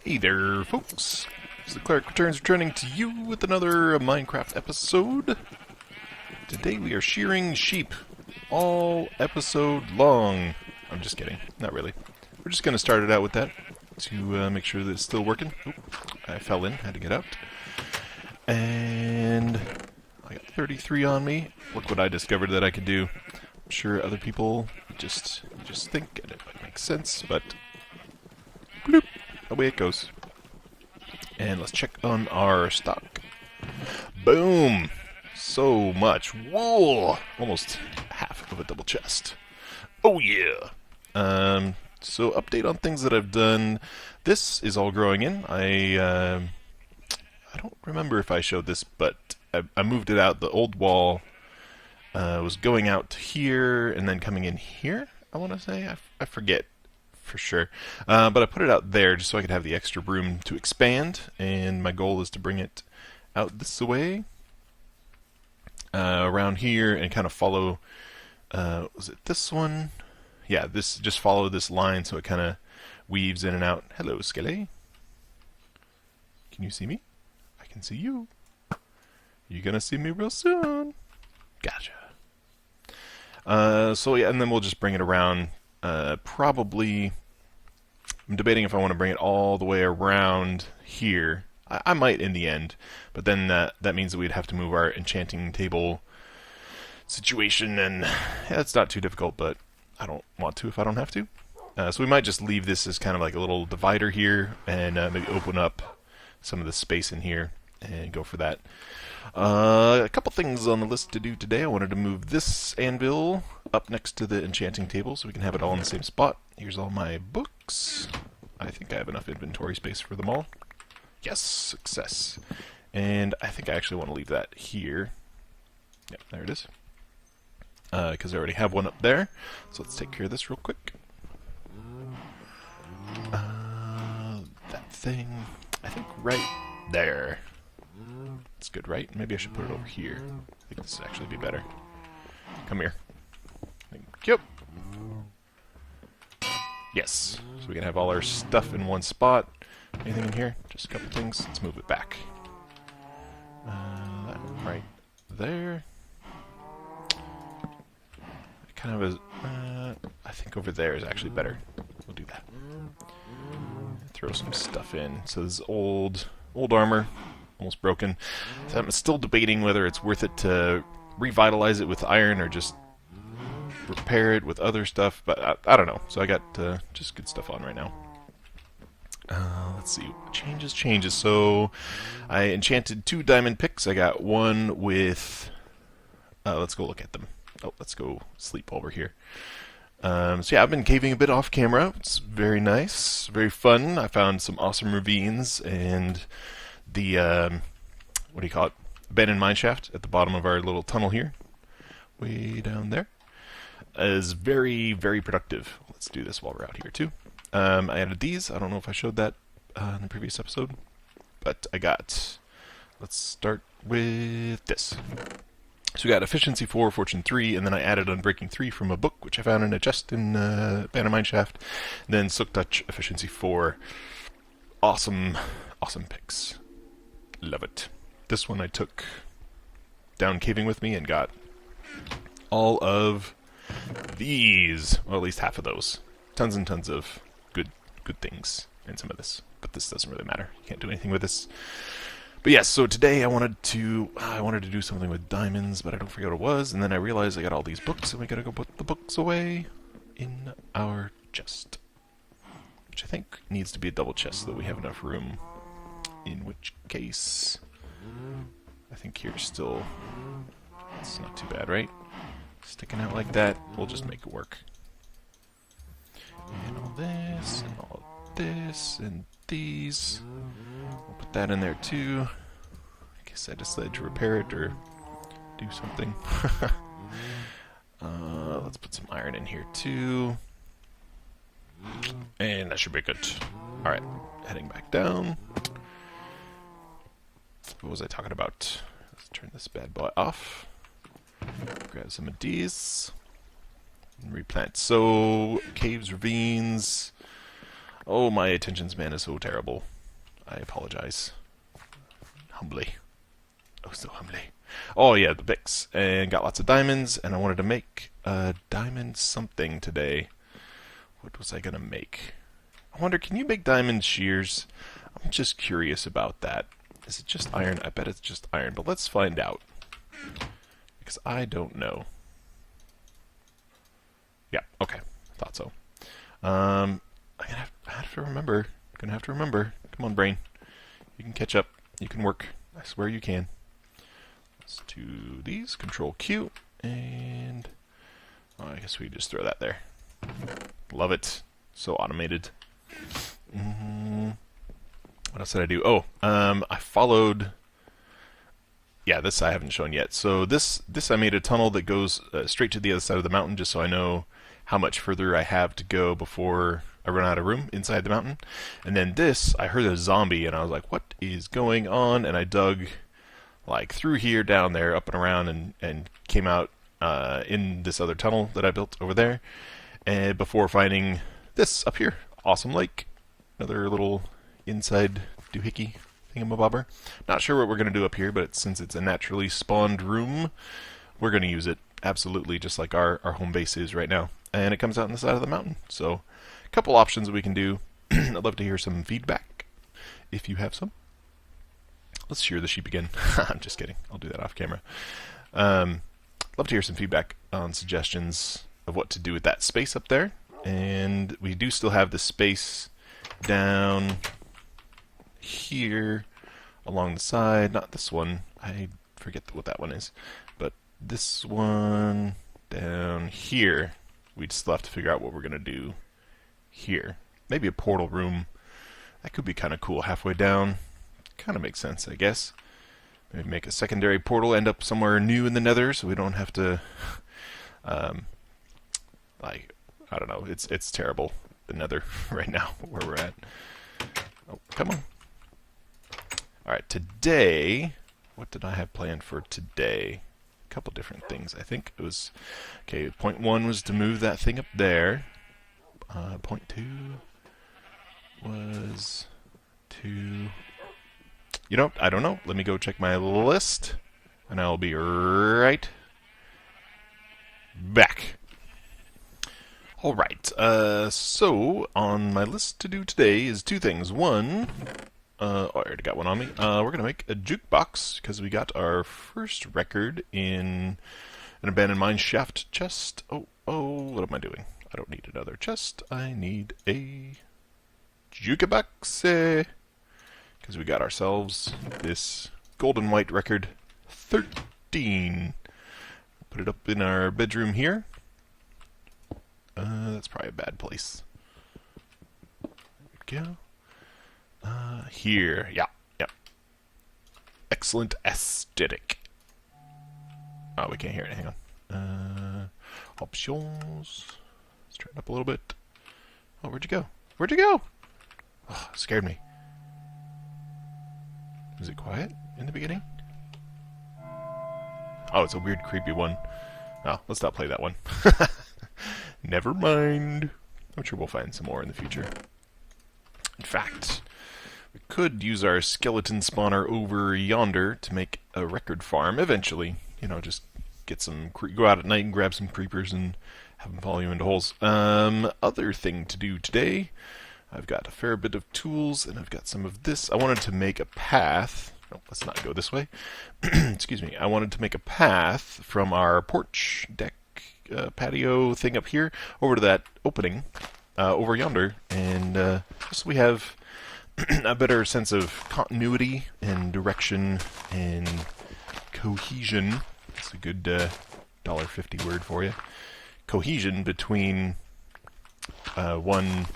Hey there, folks. It's the KlerikReturns returning to you with another Minecraft episode. Today we are shearing sheep, all episode long. I'm just kidding, not really. We're just going to start it out with that to make sure that it's still working. Oop, I fell in, had to get out. And I got 33 on me. Look what I discovered that I could do. I'm sure other people just think and it might make sense, but bloop, away it goes. And let's check on our stock. Boom! So much wool! Almost half of a double chest. Oh yeah! So update on things that I've done. This is all growing in. I don't remember if I showed this, but I moved it out. The old wall was going out to here and then coming in here, I want to say. I forget for sure. But I put it out there just so I could have the extra room to expand, and my goal is to bring it out this way, around here, and kind of follow, was it this one? Yeah, this, just follow this line so it kind of weaves in and out. Hello, Skelly. Can you see me? I can see you. You're gonna see me real soon. Gotcha. So yeah, and then we'll just bring it around. Probably, I'm debating if I want to bring it all the way around here. I might in the end, but then that means that we'd have to move our enchanting table situation, and yeah, it's not too difficult, but I don't want to if I don't have to. So we might just leave this as kind of like a little divider here, and maybe open up some of the space in here and go for that. A couple things on the list to do today. I wanted to move this anvil up next to the enchanting table so we can have it all in the same spot. Here's all my books. I think I have enough inventory space for them all. Yes, success. And I think I actually want to leave that here. Yep, there it is. Because I already have one up there. So let's take care of this real quick. That thing, I think right there. That's good, right? Maybe I should put it over here. I think this would actually be better. Come here. Thank you. Yes. So we can have all our stuff in one spot. Anything in here? Just a couple things. Let's move it back. That right there. Kind of I think over there is actually better. We'll do that. Throw some stuff in. So this is old armor, almost broken. So I'm still debating whether it's worth it to revitalize it with iron or just repair it with other stuff, but I don't know. So I got just good stuff on right now. Let's see. Changes. So I enchanted 2 diamond picks. I got one with... let's go look at them. Oh, let's go sleep while we're here. So yeah, I've been caving a bit off camera. It's very nice, very fun. I found some awesome ravines, and the, what do you call it? Abandoned mineshaft at the bottom of our little tunnel here. Way down there. Is very, very productive. Let's do this while we're out here too. I added these. I don't know if I showed that in the previous episode, but I got... Let's start with this. So we got Efficiency 4, Fortune 3, and then I added Unbreaking 3 from a book, which I found in a chest in Abandoned Mineshaft. And then Silk Touch, Efficiency 4. Awesome picks. Love it. This one I took down caving with me and got all of these, or at least half of those. Tons and tons of good things in some of this, but this doesn't really matter. You can't do anything with this. But yes, so today I wanted to do something with diamonds, but I don't forget what it was, and then I realized I got all these books, and we gotta go put the books away in our chest, which I think needs to be a double chest so that we have enough room. In which case, I think here's still, it's not too bad, right? Sticking out like that, we'll just make it work. And all this, and all this, and these. We'll put that in there too. I guess I decided to repair it or do something. Let's put some iron in here too. And that should be good. Alright, heading back down. What was I talking about? Let's turn this bad boy off. Grab some of these. And replant. So, caves, ravines. Oh, my attention span is so terrible. I apologize. Humbly. Oh, so humbly. Oh, yeah, the picks. And got lots of diamonds, and I wanted to make a diamond something today. What was I going to make? I wonder, can you make diamond shears? I'm just curious about that. Is it just iron? I bet it's just iron, but let's find out. Because I don't know. Yeah, okay. Thought so. I have to remember. Gonna have to remember. Come on, brain. You can catch up. You can work. I swear you can. Let's do these. Control Q. And I guess we just throw that there. Love it. So automated. What else did I do? Oh, I followed... Yeah, this I haven't shown yet. So this I made a tunnel that goes straight to the other side of the mountain, just so I know how much further I have to go before I run out of room inside the mountain. And then this, I heard a zombie, and I was like, what is going on? And I dug like through here, down there, up and around, and came out in this other tunnel that I built over there, and before finding this up here. Awesome lake. Another little inside doohickey thingamabobber. Not sure what we're going to do up here, but since it's a naturally spawned room, we're going to use it absolutely just like our home base is right now. And it comes out on the side of the mountain. So a couple options that we can do. I'd love to hear some feedback if you have some. Let's shear the sheep again. I'm just kidding. I'll do that off camera. Love to hear some feedback on suggestions of what to do with that space up there. And we do still have the space down here along the side. Not this one. I forget what that one is. But this one down here. We still have to figure out what we're going to do here. Maybe a portal room. That could be kind of cool halfway down. Kind of makes sense, I guess. Maybe make a secondary portal, end up somewhere new in the nether, so we don't have to... I don't know. It's terrible, the nether, right now, where we're at. Oh, come on. Alright, today... What did I have planned for today? A couple different things, I think. It was... Okay, point 1 was to move that thing up there. Point 2 was to... You know, I don't know. Let me go check my list, and I'll be right back. Alright, so on my list to do today is two things. One, I already got one on me. We're going to make a jukebox, because we got our first record in an abandoned mine shaft chest. Oh, what am I doing? I don't need another chest. I need a jukebox, because we got ourselves this golden white record 13. Put it up in our bedroom here. That's probably a bad place. There we go. Here. Yeah. Excellent aesthetic. Oh, we can't hear it. Hang on. Options. Let's turn it up a little bit. Oh, where'd you go? Where'd you go? Oh, scared me. Was it quiet in the beginning? Oh, it's a weird, creepy one. Oh, let's not play that one. Never mind. I'm sure we'll find some more in the future. In fact, we could use our skeleton spawner over yonder to make a record farm eventually. You know, just get some... go out at night and grab some creepers and have them follow you into holes. Other thing to do today... I've got a fair bit of tools, and I've got some of this. I wanted to make a path. No, let's not go this way. Excuse me. I wanted to make a path from our porch deck patio thing up here over to that opening over yonder, and just so we have a better sense of continuity and direction and cohesion. That's a good $1.50 word for you. Cohesion between one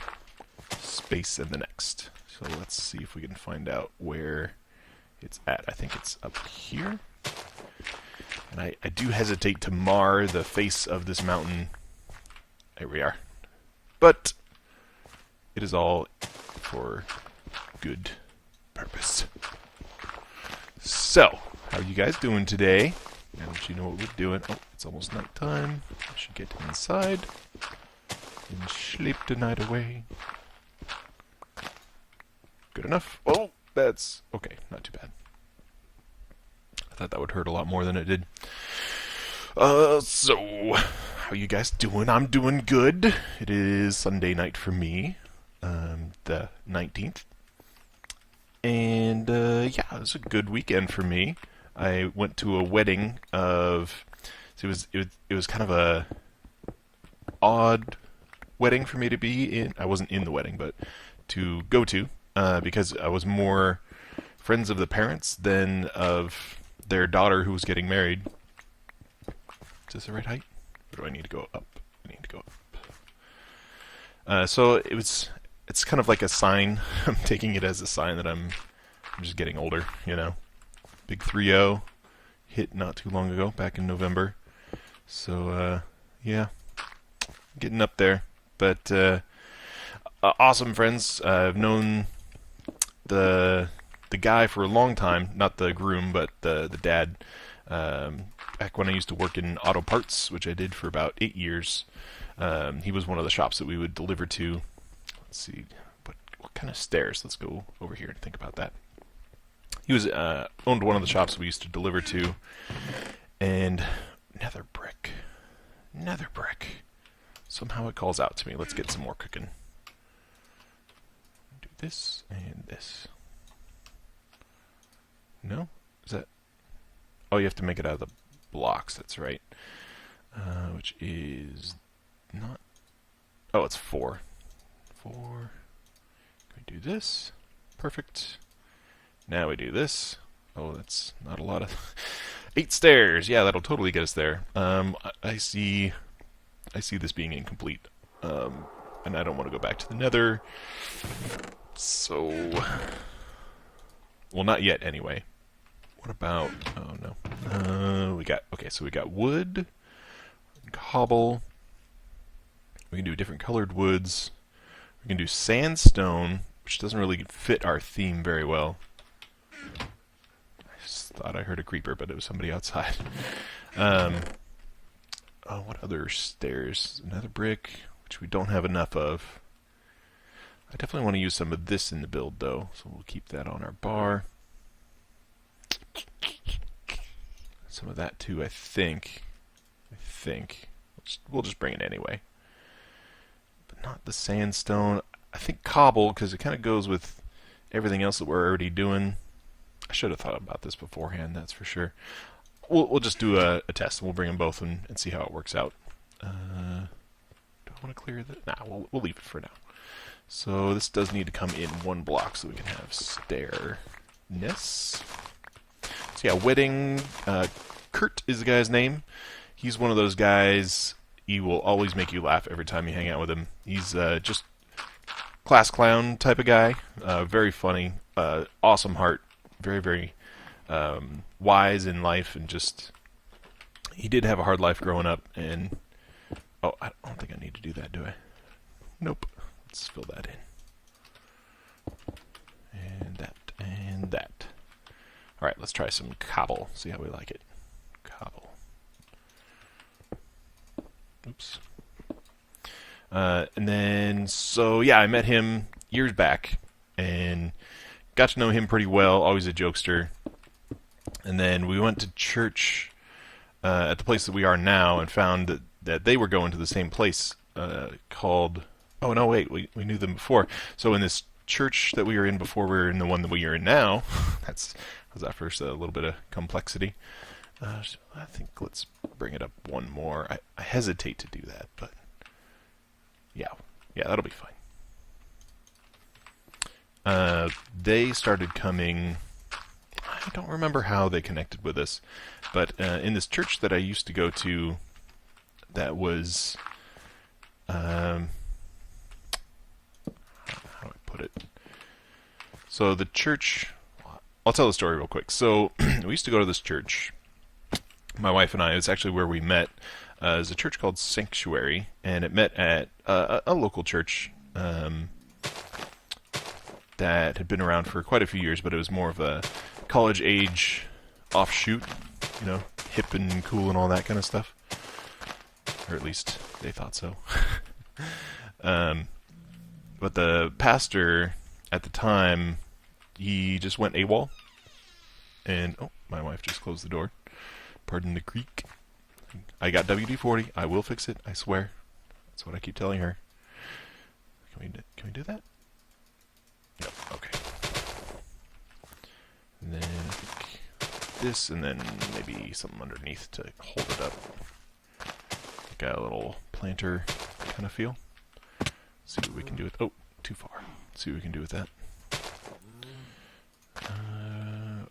space and the next. So let's see if we can find out where it's at. I think it's up here. And I do hesitate to mar the face of this mountain. There we are. But it is all for good purpose. So, how are you guys doing today? Now that you know what we're doing. Oh, it's almost nighttime. I should get inside and sleep the night away. Good enough. Oh, that's okay. Not too bad. I thought that would hurt a lot more than it did. So, how you guys doing? I'm doing good. It is Sunday night for me, the 19th. And, yeah, it was a good weekend for me. I went to a wedding of... So it was kind of a odd wedding for me to be in. I wasn't in the wedding, but to go to, because I was more friends of the parents than of their daughter who was getting married. Is this the right height? Or do I need to go up? I need to go up. So it's kind of like a sign. I'm taking it as a sign that I'm just getting older, you know. Big 3-0 hit not too long ago, back in November. So, yeah, getting up there. But, awesome friends. I've known the guy for a long time. Not the groom, but the dad. Back when I used to work in auto parts, which I did for about 8 years. He was one of the shops that we would deliver to. Let's see, what kind of stairs? Let's go over here and think about that. He was owned one of the shops we used to deliver to, and nether brick. Somehow it calls out to me. Let's get some more cooking. Do this and this. No? Is that... Oh, you have to make it out of the blocks, that's right. Which is not... Oh, it's 4. 4. Can we do this? Perfect. Now we do this. Oh, that's not a lot of... 8 stairs! Yeah, that'll totally get us there. I see this being incomplete. And I don't want to go back to the nether. So... Well, not yet, anyway. What about... Oh, no. We got wood, cobble. We can do different colored woods. We can do sandstone, which doesn't really fit our theme very well. I just thought I heard a creeper, but it was somebody outside. Oh, what other stairs? Another brick, which we don't have enough of. I definitely want to use some of this in the build, though, so we'll keep that on our bar. Some of that, too, I think. We'll just bring it anyway. But not the sandstone. I think cobble, because it kind of goes with everything else that we're already doing. I should have thought about this beforehand, that's for sure. We'll just do a test, and we'll bring them both and see how it works out. Do I want to clear that? Nah, we'll leave it for now. So this does need to come in 1 block so we can have stairness. So yeah, wedding. Kurt is the guy's name. He's one of those guys, he will always make you laugh every time you hang out with him. He's just class clown type of guy. Very funny. Awesome heart. Very, very wise in life, and just... He did have a hard life growing up, and... Oh, I don't think I need to do that, do I? Nope. Let's fill that in. And that, and that. Alright, let's try some cobble. See how we like it. Cobble. Oops. And then, so yeah, I met him years back, and got to know him pretty well, always a jokester. And then we went to church at the place that we are now, and found that they were going to the same place called... Oh, no, wait, we knew them before. So in this church that we were in before, we were in the one that we are in now. That was at first a little bit of complexity. So I think let's bring it up 1 more. I hesitate to do that, but yeah, that'll be fine. They started coming... I don't remember how they connected with us, but in this church that I used to go to, that was... how do I put it? So the church... I'll tell the story real quick. So we used to go to this church, my wife and I. It's actually where we met. It's a church called Sanctuary, and it met at a local church that had been around for quite a few years, but it was more of a college-age offshoot, you know, hip and cool and all that kind of stuff. Or at least they thought so. But the pastor at the time he just went AWOL. And, oh, my wife just closed the door. Pardon the creak. I got WD-40. I will fix it, I swear. That's what I keep telling her. Can we do that? Yep, okay. And then I think this, and then maybe something underneath to hold it up. Got a little planter kind of feel. See what we can do with... Oh, too far. See what we can do with that.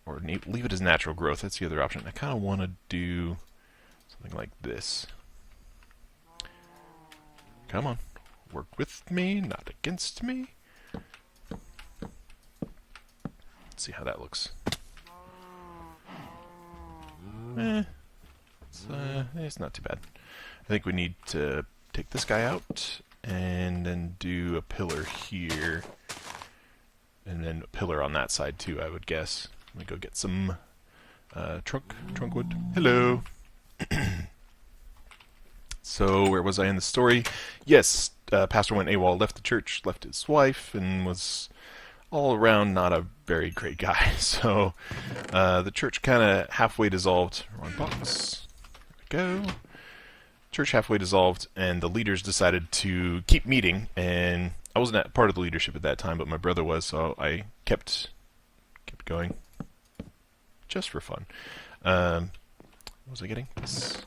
Or leave it as natural growth. That's the other option. I kind of want to do something like this. Come on. Work with me, not against me. Let's see how that looks. It's not too bad. I think we need to take this guy out and then do a pillar here. And then a pillar on that side too, I would guess. Let me go get some trunk wood. Hello! So, where was I in the story? Yes, pastor went AWOL, left the church, left his wife, and was all around not a very great guy. So, the church kind of halfway dissolved. Wrong box. There we go. Church halfway dissolved, and the leaders decided to keep meeting, and I wasn't part of the leadership at that time, but my brother was, so I kept going, just for fun. What was I getting? This.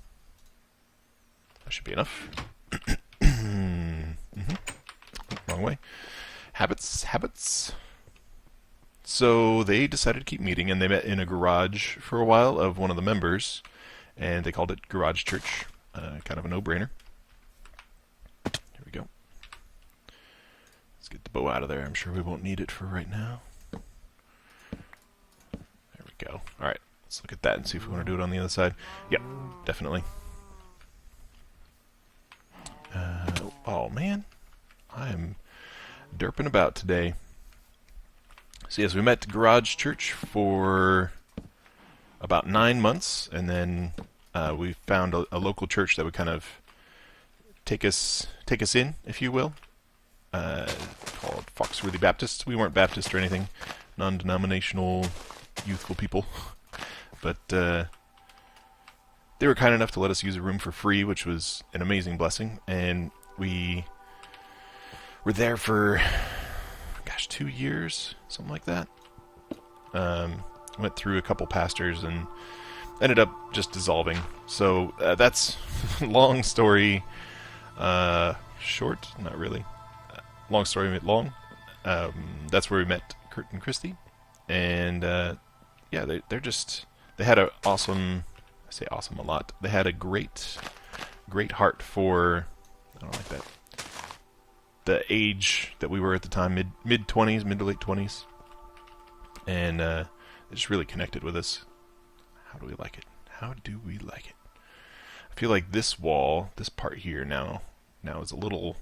That should be enough. Wrong way. Habits. So they decided to keep meeting, and they met in a garage for a while of one of the members, and they called it Garage Church. Kind of a no-brainer. Here we go. Let's get the bow out of there. I'm sure we won't need it for right now. There we go. Alright, let's look at that and see if we want to do it on the other side. Yep, definitely. Oh man, I am derping about today. So yes, we met at Garage Church for about 9 months, and then we found a local church that would kind of take us in, if you will, called Foxworthy Baptist. We weren't Baptist or anything, non-denominational, youthful people, but they were kind enough to let us use a room for free, which was an amazing blessing, and we were there for, gosh, 2 years, something like that. Went through a couple pastors and ended up just dissolving. So that's long story short, not really. Long story long. That's where we met Kurt and Christy, and yeah, they had an awesome. I say awesome a lot. They had a great heart for. I don't like that. The age that we were at the time, mid 20s, mid to late 20s, and they just really connected with us. How do we like it? How do we like it? I feel like this wall, this part here now is a little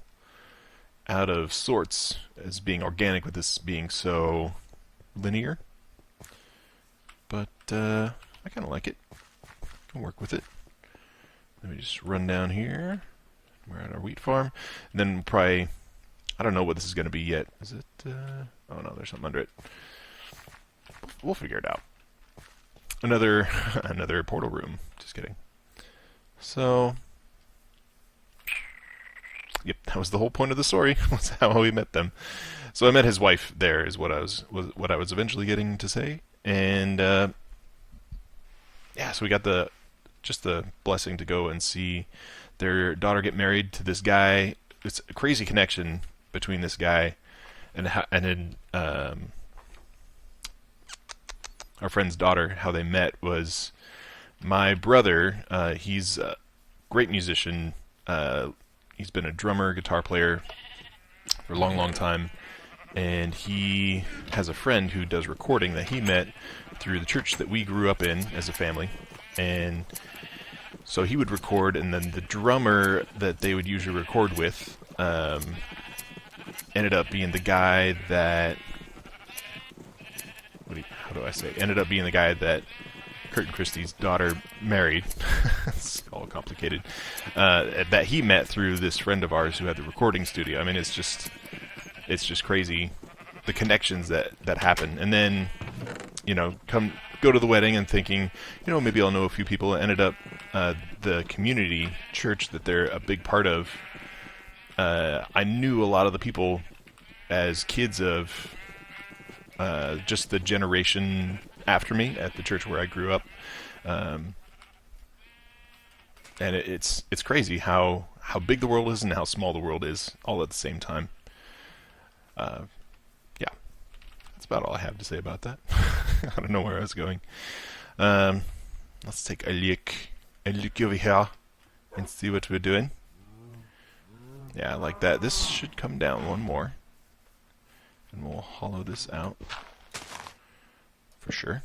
out of sorts as being organic with this being so linear. But I kind of like it. I can work with it. Let me just run down here. We're at our wheat farm. And then probably, I don't know what this is going to be yet. Is it? Oh no, there's something under it. We'll figure it out. Another portal room. Just kidding. So, yep, that was the whole point of the story. Was how we met them. So I met his wife there, is what I was eventually getting to say, and yeah, so we got the blessing to go and see their daughter get married to this guy. It's a crazy connection between this guy and our friend's daughter. How they met was my brother. He's a great musician. He's been a drummer, guitar player for a long time, and he has a friend who does recording that he met through the church that we grew up in as a family. And so he would record, and then the drummer that they would usually record with ended up being the guy that ended up being the guy that Kurt and Christy's daughter married. It's all complicated. That he met through this friend of ours who had the recording studio. I mean, it's just crazy the connections that happen, and then go to the wedding and thinking, maybe I'll know a few people. It ended up the community church that they're a big part of. I knew a lot of the people as kids of just the generation after me at the church where I grew up. And it's crazy how big the world is and how small the world is all at the same time. Yeah, that's about all I have to say about that. I don't know where I was going. Let's take a look over here and see what we're doing. Yeah, like that. This should come down one more. And we'll hollow this out for sure.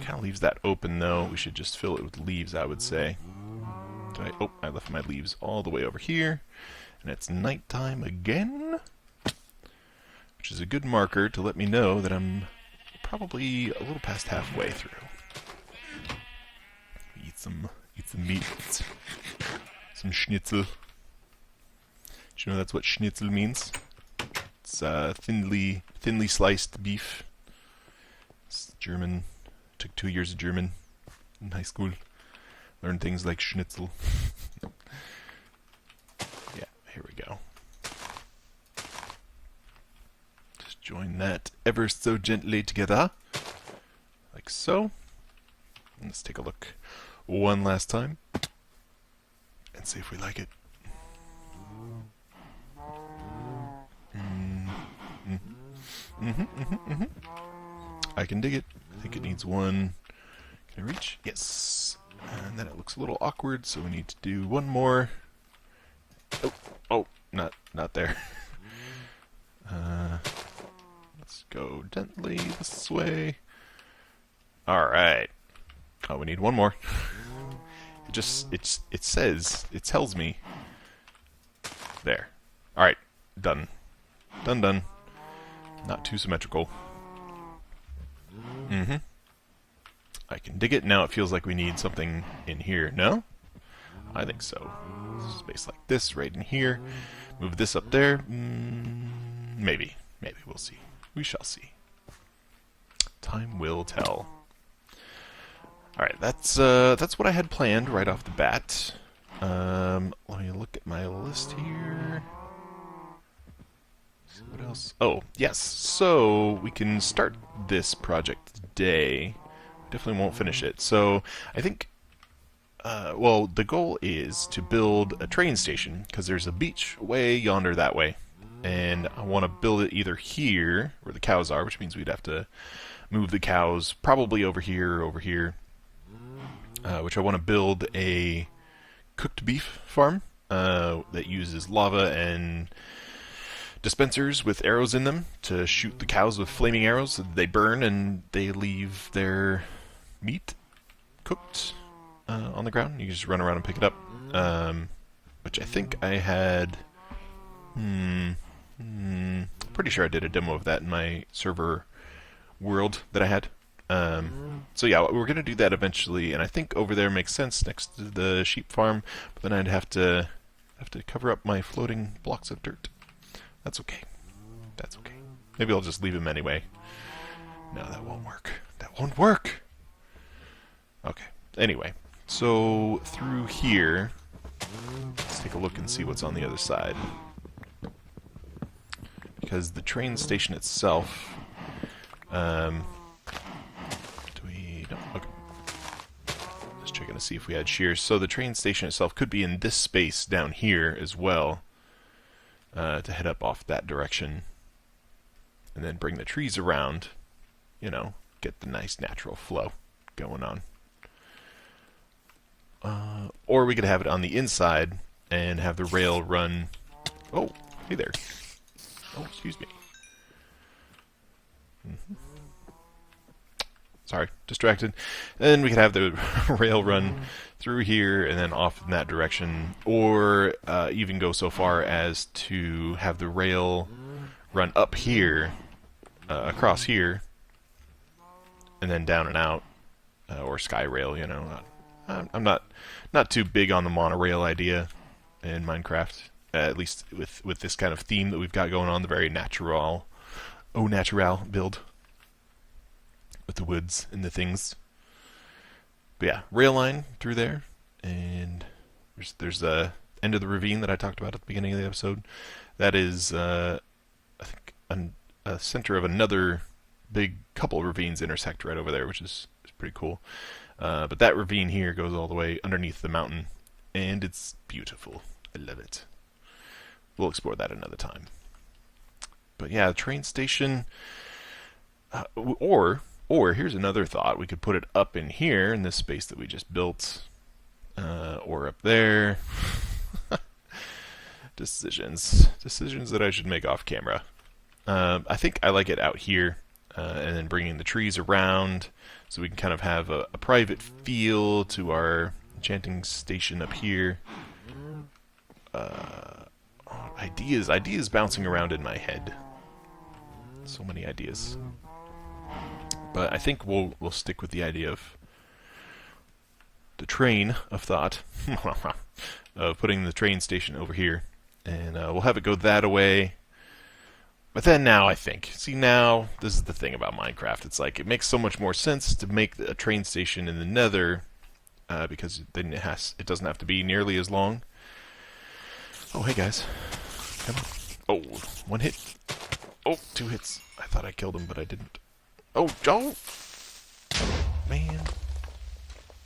Kind of leaves that open though. We should just fill it with leaves, I would say. I left my leaves all the way over here. And it's nighttime again. Which is a good marker to let me know that I'm probably a little past halfway through. Eat some meat. Some schnitzel. Do you know that's what schnitzel means? It's thinly sliced beef. It's German. Took 2 years of German in high school. Learned things like schnitzel. Yeah, here we go. Just join that ever so gently together. Like so. And let's take a look one last time. And see if we like it. I can dig it. I think it needs one. Can I reach? Yes. And then it looks a little awkward, so we need to do one more. Oh, not there. Let's go gently this way. All right. Oh, we need one more. It tells me. There. All right. Done. Done. Not too symmetrical. I can dig it. Now it feels like we need something in here. No? I think so. Space like this right in here. Move this up there. Maybe. We'll see. We shall see. Time will tell. Alright, that's what I had planned right off the bat. Let me look at my list here. What else? Oh, yes. So we can start this project today. Definitely won't finish it. So I think, the goal is to build a train station because there's a beach way yonder that way, and I want to build it either here where the cows are, which means we'd have to move the cows probably over here, which I want to build a cooked beef farm that uses lava and dispensers with arrows in them to shoot the cows with flaming arrows so that they burn and they leave their meat cooked on the ground. You can just run around and pick it up, which I think I had. Pretty sure I did a demo of that in my server world that I had. So yeah, we're gonna do that eventually, and I think over there makes sense next to the sheep farm. But then I'd have to cover up my floating blocks of dirt. That's okay. Maybe I'll just leave him anyway. No, that won't work. Okay. Anyway, so through here, let's take a look and see what's on the other side. Because the train station itself, okay. Just checking to see if we had shears. So the train station itself could be in this space down here as well. To head up off that direction and then bring the trees around, get the nice natural flow going on. Or we could have it on the inside and have the rail run. Oh, hey there. Oh, excuse me. Sorry, distracted. Then we could have the rail run through here and then off in that direction, or even go so far as to have the rail run up here, across here, and then down and out, or sky rail. I'm not too big on the monorail idea in Minecraft. at least with this kind of theme that we've got going on, the very au natural build with the woods and the things. But yeah, rail line through there, and there's the end of the ravine that I talked about at the beginning of the episode. That is, I think, a center of another big couple of ravines intersect right over there, which is pretty cool. But that ravine here goes all the way underneath the mountain, and it's beautiful. I love it. We'll explore that another time. But yeah, train station, or here's another thought. We could put it up in here in this space that we just built, or up there. Decisions that I should make off camera. I think I like it out here, and then bringing the trees around so we can kind of have a private feel to our enchanting station up here. Ideas bouncing around in my head. So many ideas. But I think we'll stick with the idea of the train of thought of putting the train station over here, and we'll have it go that way. But then now I think, now this is the thing about Minecraft. It's like it makes so much more sense to make a train station in the Nether, because then it doesn't have to be nearly as long. Oh, hey guys, come on! Oh, one hit. Oh, 2 hits. I thought I killed him, but I didn't. Oh, Joe! Man.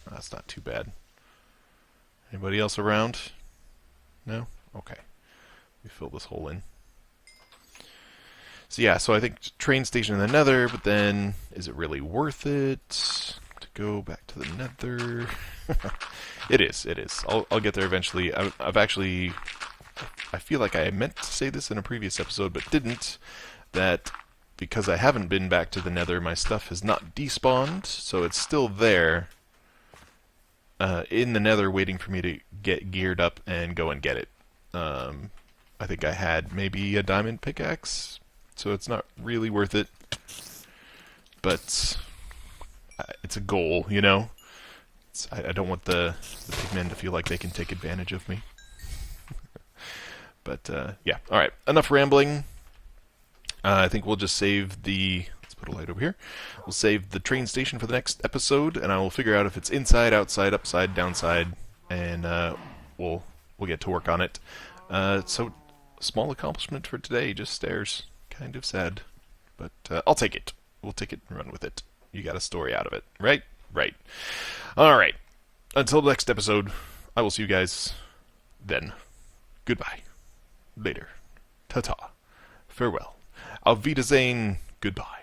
That's not too bad. Anybody else around? No? Okay. We fill this hole in. So yeah, so I think train station in the Nether, but then is it really worth it to go back to the Nether? It is. I'll get there eventually. I've actually... I feel like I meant to say this in a previous episode, but didn't, that because I haven't been back to the Nether, my stuff has not despawned, so it's still there in the Nether waiting for me to get geared up and go and get it. I think I had maybe a diamond pickaxe, so it's not really worth it. But it's a goal, you know? I don't want the pigmen to feel like they can take advantage of me. But, yeah. Alright, enough rambling. I think we'll just save the... Let's put a light over here. We'll save the train station for the next episode, and I will figure out if it's inside, outside, upside, downside, and we'll get to work on it. So, small accomplishment for today, just stairs. Kind of sad. But I'll take it. We'll take it and run with it. You got a story out of it, right? Right. Alright. Until the next episode, I will see you guys then. Goodbye. Later. Ta-ta. Farewell. Auf Wiedersehen. Goodbye.